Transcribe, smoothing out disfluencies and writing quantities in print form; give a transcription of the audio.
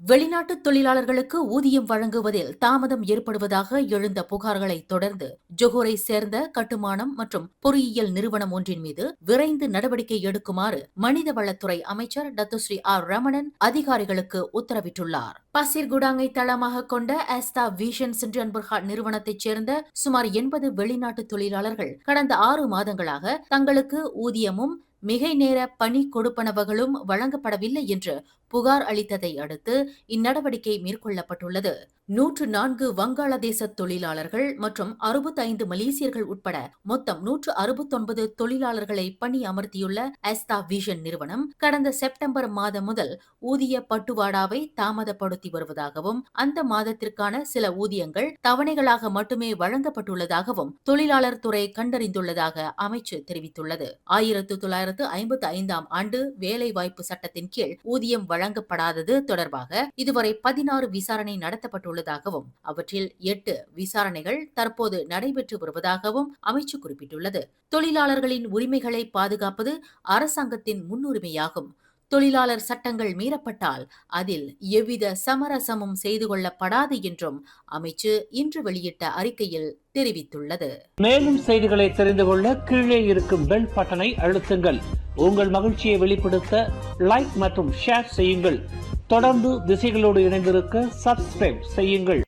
வெளிநாட்டு தொழிலாளர்களுக்கு ஊதியம் வழங்குவதில் தாமதம் ஏற்படுவதாக எழுந்த புகார்களை தொடர்ந்து ஜொஹூரை சேர்ந்த கட்டுமானம் மற்றும் பொறியியல் நிறுவனம் ஒன்றின் மீது விரைந்து நடவடிக்கை எடுக்குமாறு மனிதவளத்துறை அமைச்சர் டத்துஸ்ரீ ஆர் ரமணன் அதிகாரிகளுக்கு உத்தரவிட்டுள்ளார். பசிர்குடாங்கை தளமாக கொண்ட ஆஸ்தா விஷன் சென்ட்ரன்பர்ஹாட் நிறுவனத்தைச் சேர்ந்த சுமார் 80 வெளிநாட்டு தொழிலாளர்கள் கடந்த 6 மாதங்களாக தங்களுக்கு ஊதியமும் மிகை நேர பணி கொடுப்பனவுகளும் வழங்கப்படவில்லை என்று புகார் அளித்ததை அடுத்து இந்நடவடிக்கை மேற்கொள்ளப்பட்டுள்ளது. 104 வங்காளதேச தொழிலாளர்கள் மற்றும் 65 மலேசியர்கள் உட்பட மொத்தம் 169 தொழிலாளர்களை பணி அமர்த்தியுள்ள ஆஸ்தா விஷன் நிறுவனம் கடந்த செப்டம்பர் மாதம் முதல் ஊதிய பட்டுவாடாவை தாமதப்படுத்தி வருவதாகவும் அந்த மாதத்திற்கான சில ஊதியங்கள் தவணைகளாக மட்டுமே வழங்கப்பட்டுள்ளதாகவும் தொழிலாளர் துறை கண்டறிந்துள்ளதாக அமைச்சு தெரிவித்துள்ளது. 1955ஆம் ஆண்டு வேலைவாய்ப்பு சட்டத்தின் கீழ் ஊதியம் வழங்கப்படாதது தொடர்பாக இதுவரை 16 விசாரணை நடத்தப்பட்டுள்ளதாகவும் அவற்றில் 8 விசாரணைகள் தற்போது நடைபெற்று வருவதாகவும் அமைச்சு குறிப்பிட்டுள்ளது. தொழிலாளர்களின் உரிமைகளை பாதுகாப்பது அரசாங்கத்தின் முன்னுரிமையாகும். தொழிலாளர் சட்டங்கள் மீறப்பட்டால் அதில் எவ்வித சமரசமும் செய்து கொள்ளப்படாது என்றும் அமைச்சு இன்று வெளியிட்ட அறிக்கையில் தெரிவித்துள்ளது. மேலும் செய்திகளை தெரிந்து கொள்ள கீழே இருக்கும் பெல் பட்டனை அழுத்துங்கள். உங்கள் மகிழ்ச்சியை வெளிப்படுத்த லைக் மற்றும் ஷேர் செய்யுங்கள். தொடர்ந்து திசைகளோடு இணைந்திருக்க சப்ஸ்கிரைப் செய்யுங்கள்.